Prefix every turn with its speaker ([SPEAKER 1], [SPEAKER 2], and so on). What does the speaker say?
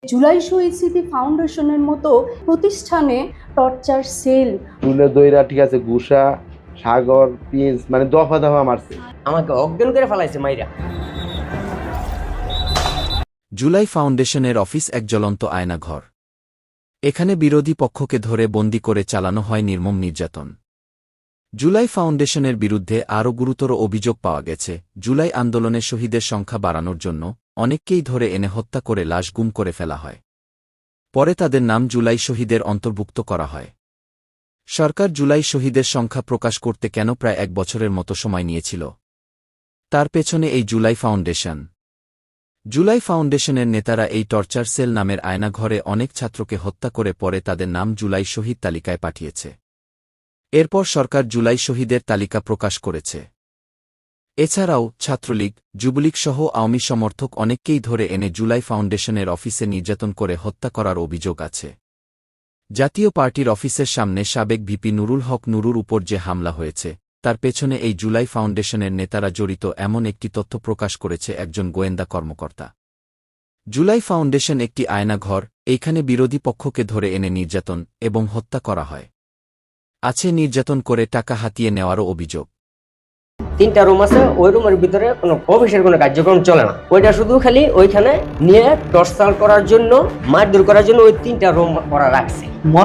[SPEAKER 1] জুলাই শহীদ স্মৃতি ফাউন্ডেশনের মতো প্রতিষ্ঠানে টর্চার সেল
[SPEAKER 2] তুলে দইরা ঠিক আছে গুসা সাগর পিঞ্চ মানে দফা দফা মারছে।
[SPEAKER 3] আমাকে অজ্ঞান করে ফেলাইছে মাইরা।
[SPEAKER 4] জুলাই ফাউন্ডেশনের অফিস এক জ্বলন্ত আয়নাঘর। এখানে বিরোধী পক্ষকে ধরে বন্দী করে চালানো হয় নির্মম নির্যাতন। জুলাই ফাউন্ডেশনের বিরুদ্ধে আরও গুরুতর অভিযোগ পাওয়া গেছে। জুলাই আন্দোলনে শহীদের সংখ্যা বাড়ানোর জন্য অনেককেই ধরে এনে হত্যা করে লাশ গুম করে ফেলা হয়। পরে তাদের নাম জুলাই শহীদের অন্তর্ভুক্ত করা হয়। সরকার জুলাই শহীদের সংখ্যা প্রকাশ করতে কেন প্রায় 1 বছরের মতো সময় নিয়েছিল? তার পেছনে এই জুলাই ফাউন্ডেশন। জুলাই ফাউন্ডেশনের নেতারা এই টর্চার সেল নামের আয়নাঘরে অনেক ছাত্রকে হত্যা করে পরে তাদের নাম জুলাই শহীদ তালিকায় পাঠিয়েছে। এরপর সরকার জুলাই শহীদের তালিকা প্রকাশ করেছে। এছাড়াও ছাত্রলীগ, যুবলীগ সহ আওয়ামী সমর্থক অনেককেই ধরে এনে জুলাই ফাউন্ডেশনের অফিসে নির্যাতন করে হত্যা করার অভিযোগ আছে। জাতীয় পার্টির অফিসের সামনে সাবেক ভিপি নুরুল হক নুরুর উপর যে হামলা হয়েছে, তার পেছনে এই জুলাই ফাউন্ডেশনের নেতারা জড়িত এমন একটি তথ্য প্রকাশ করেছে একজন গোয়েন্দা কর্মকর্তা। জুলাই ফাউন্ডেশন একটি আয়নাঘর, এইখানে বিরোধী পক্ষকে ধরে এনে নির্যাতন এবং হত্যা করা হয়। আছে নির্যাতন করে টাকা হাতিয়ে নেওয়ারও অভিযোগ।
[SPEAKER 3] 3টা রুম আছে, ওই রুমের ভিতরে কোনো অফিসের কোনো কার্যক্রম চলে না। ওইটা শুধু খালি ওইখানে নিয়ে টর্চার করার জন্য, মারধর করার জন্য ওই 3টা রুম ওরা রাখছে।